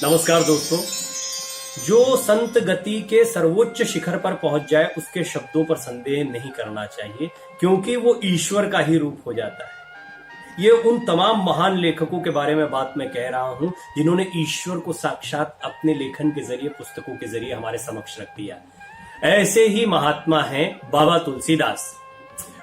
नमस्कार दोस्तों। जो संत गति के सर्वोच्च शिखर पर पहुंच जाए उसके शब्दों पर संदेह नहीं करना चाहिए, क्योंकि वो ईश्वर का ही रूप हो जाता है। ये उन तमाम महान लेखकों के बारे में बात मैं कह रहा हूं जिन्होंने ईश्वर को साक्षात अपने लेखन के जरिए, पुस्तकों के जरिए हमारे समक्ष रख दिया। ऐसे ही महात्मा हैं बाबा तुलसीदास।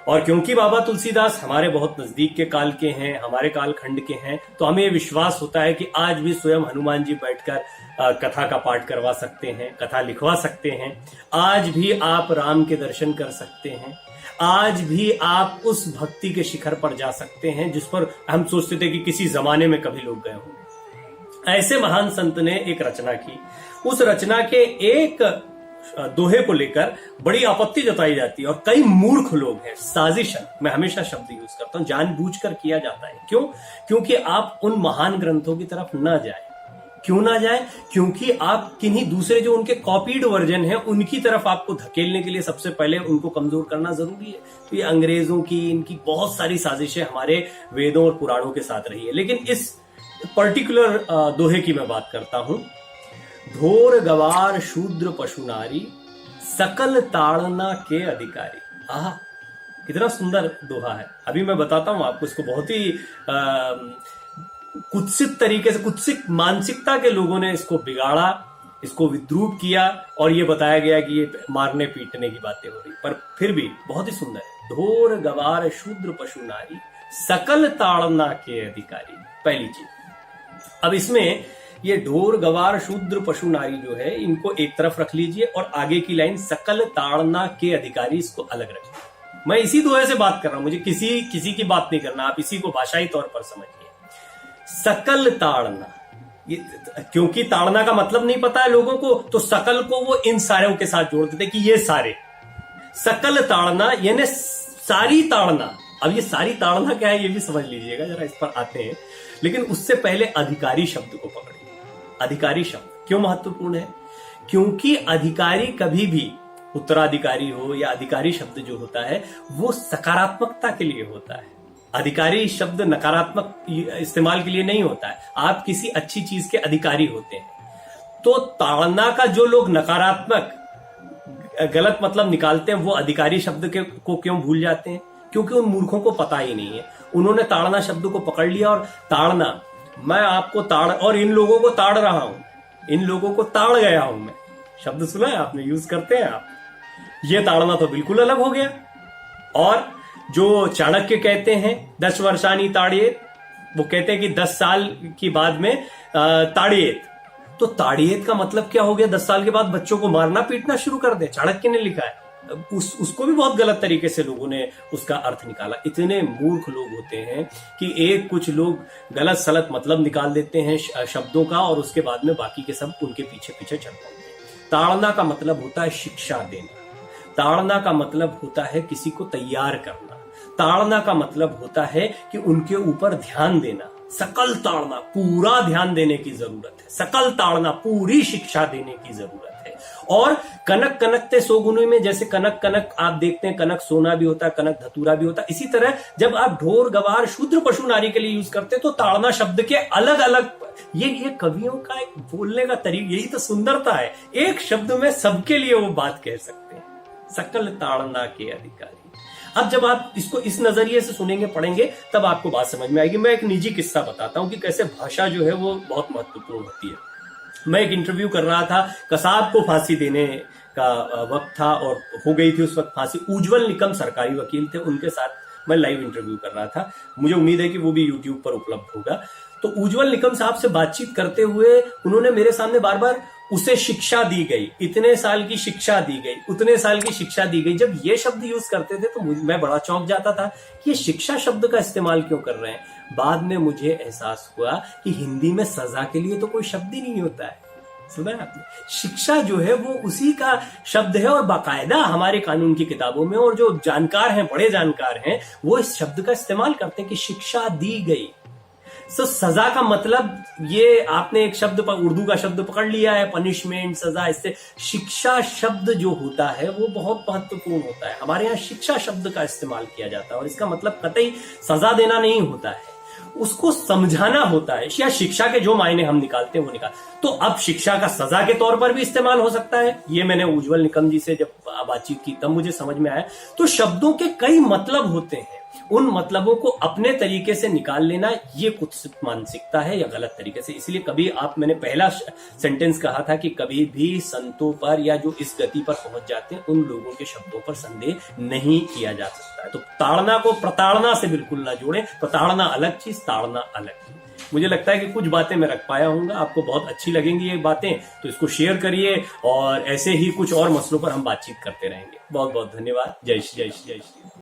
और क्योंकि बाबा तुलसीदास हमारे बहुत नजदीक के काल के हैं, हमारे कालखंड के हैं, तो हमें विश्वास होता है कि आज भी स्वयं हनुमान जी बैठकर कथा का पाठ करवा सकते हैं, कथा लिखवा सकते हैं। आज भी आप राम के दर्शन कर सकते हैं। आज भी आप उस भक्ति के शिखर पर जा सकते हैं जिस पर हम सोचते थे कि किसी जमाने में कभी लोग गए होंगे। ऐसे महान संत ने एक रचना की। उस रचना के एक दोहे को लेकर बड़ी आपत्ति जताई जाती है और कई मूर्ख लोग हैं। साजिशन, मैं हमेशा शब्द यूज करता हूं, जानबूझकर किया जाता है। क्यों? क्योंकि आप उन महान ग्रंथों की तरफ ना जाए। क्यों ना जाए? क्योंकि आप किन्हीं दूसरे जो उनके कॉपीड वर्जन है उनकी तरफ आपको धकेलने के लिए सबसे पहले उनको कमजोर करना जरूरी है। तो ये अंग्रेजों की, इनकी बहुत सारी साजिशें हमारे वेदों और पुराणों के साथ रही है। लेकिन इस पर्टिकुलर दोहे की मैं बात करता हूं। ढोर गवार शूद्र पशु नारी, सकल ताड़ना के अधिकारी। आहा, कितना सुंदर दोहा है। अभी मैं बताता हूं आपको इसको। बहुत ही कुत्सित तरीके से, कुत्सित मानसिकता के लोगों ने इसको बिगाड़ा, इसको विद्रूप किया और ये बताया गया कि ये मारने पीटने की बातें हो रही, पर फिर भी बहुत ही सुंदर है। ढोर गवार शूद्र पशु नारी, सकल ताड़ना के अधिकारी। पहली चीज। अब इसमें ये ढोर गवार शूद्र पशु नारी जो है, इनको एक तरफ रख लीजिए और आगे की लाइन सकल ताड़ना के अधिकारी, इसको अलग रखिए। मैं इसी दोहे से बात कर रहा हूं, मुझे किसी की बात नहीं करना। आप इसी को भाषाई तौर पर समझिए। सकल ताड़ना, क्योंकि ताड़ना का मतलब नहीं पता है लोगों को, तो सकल को वो इन सारों के साथ जोड़ देते कि ये सारे। सकल ताड़ना यानी सारी ताड़ना। अब ये सारी ताड़ना क्या है ये भी समझ लीजिएगा, जरा इस पर आते हैं। लेकिन उससे पहले अधिकारी शब्द को पकड़िए। अधिकारी शब्द क्यों महत्वपूर्ण है? क्योंकि अधिकारी कभी भी, उत्तराधिकारी हो या अधिकारी शब्द जो होता है वो सकारात्मकता के लिए होता है। अधिकारी शब्द नकारात्मक इस्तेमाल के लिए नहीं होता है। आप किसी अच्छी चीज के अधिकारी होते हैं। तो ताड़ना का जो लोग नकारात्मक गलत मतलब निकालते हैं वो अधिकारी शब्द को क्यों भूल जाते हैं? क्योंकि उन मूर्खों को पता ही नहीं है। उन्होंने ताड़ना शब्द को पकड़ लिया और ताड़ना, मैं आपको ताड़ और इन लोगों को ताड़ रहा हूं, इन लोगों को ताड़ गया हूं मैं। शब्द सुना है आपने, यूज करते हैं आप। ये ताड़ना तो बिल्कुल अलग हो गया। और जो चाणक्य कहते हैं 10 वर्षानी ताड़ियेत, वो कहते हैं कि 10 साल की बाद में ताड़ियेत। तो ताड़ियेत का मतलब क्या हो गया? 10 साल के बाद बच्चों को मारना पीटना शुरू कर दे। चाणक्य ने लिखा है। उसको भी बहुत गलत तरीके से लोगों ने उसका अर्थ निकाला। इतने मूर्ख लोग होते हैं कि कुछ लोग गलत सलत मतलब निकाल देते हैं शब्दों का और उसके बाद में बाकी के सब उनके पीछे पीछे चल पड़ते हैं। ताड़ना का मतलब होता है शिक्षा देना। ताड़ना का मतलब होता है किसी को तैयार करना। ताड़ना का मतलब होता है कि उनके ऊपर ध्यान देना। सकल ताड़ना, पूरा ध्यान देने की जरूरत है। सकल ताड़ना, पूरी शिक्षा देने की जरूरत है। और कनक कनकते सोगुनी में, जैसे कनक कनक आप देखते हैं, कनक सोना भी होता है, कनक धतूरा भी होता है। इसी तरह जब आप ढोर गवार शूद्र पशु नारी के लिए यूज करते हैं तो ताड़ना शब्द के अलग अलग, ये कवियों का एक बोलने का तरीका, यही तो सुंदरता है। एक शब्द में सबके लिए वो बात कह सकते हैं। सकल ताड़ना के अधिकारी। अब जब आप इसको इस नजरिए से सुनेंगे, पढ़ेंगे, तब आपको बात समझ में आएगी। मैं एक निजी किस्सा बताता हूं कि कैसे भाषा जो है वो बहुत महत्वपूर्ण होती है। मैं एक इंटरव्यू कर रहा था, कसाब को फांसी देने का वक्त था और हो गई थी उस वक्त फांसी। उज्जवल निकम सरकारी वकील थे, उनके साथ मैं लाइव इंटरव्यू कर रहा था। मुझे उम्मीद है कि वो भी यूट्यूब पर उपलब्ध होगा। तो उज्जवल निकम साहब से बातचीत करते हुए उन्होंने मेरे सामने बार बार उसे शिक्षा दी गई, इतने साल की शिक्षा दी गई, उतने साल की शिक्षा दी गई। जब ये शब्द यूज करते थे तो मैं बड़ा चौंक जाता था कि ये शिक्षा शब्द का इस्तेमाल क्यों कर रहे हैं। बाद में मुझे एहसास हुआ कि हिंदी में सजा के लिए तो कोई शब्द ही नहीं होता है। सुना है आपने? शिक्षा जो है वो उसी का शब्द है और बाकायदा हमारे कानून की किताबों में, और जो जानकार हैं, बड़े जानकार हैं, वो इस शब्द का इस्तेमाल करते हैं कि शिक्षा दी गई। सजा का मतलब, ये आपने एक शब्द पर, उर्दू का शब्द पकड़ लिया है, पनिशमेंट, सजा। इससे शिक्षा शब्द जो होता है वो बहुत महत्वपूर्ण होता है। हमारे यहाँ शिक्षा शब्द का इस्तेमाल किया जाता है और इसका मतलब कतई सजा देना नहीं होता है। उसको समझाना होता है, या शिक्षा के जो मायने हम निकालते हैं वो निकाल। तो अब शिक्षा का सजा के तौर पर भी इस्तेमाल हो सकता है, ये मैंने उज्जवल निकम जी से जब बातचीत की तब मुझे समझ में आया। तो शब्दों के कई मतलब होते हैं, उन मतलबों को अपने तरीके से निकाल लेना ये कुत्सित मानसिकता है या गलत तरीके से। इसलिए कभी मैंने पहला सेंटेंस कहा था कि कभी भी संतों पर या जो इस गति पर पहुंच जाते हैं उन लोगों के शब्दों पर संदेह नहीं किया जा सकता है। तो ताड़ना को प्रताड़ना से बिल्कुल ना जोड़ें, प्रताड़ना अलग चीज, ताड़ना अलग चीज। मुझे लगता है कि कुछ बातें मैं रख पाया हूँ, आपको बहुत अच्छी लगेंगी ये बातें, तो इसको शेयर करिए और ऐसे ही कुछ और मसलों पर हम बातचीत करते रहेंगे। बहुत बहुत धन्यवाद। जय श्री जय श्री जय श्री।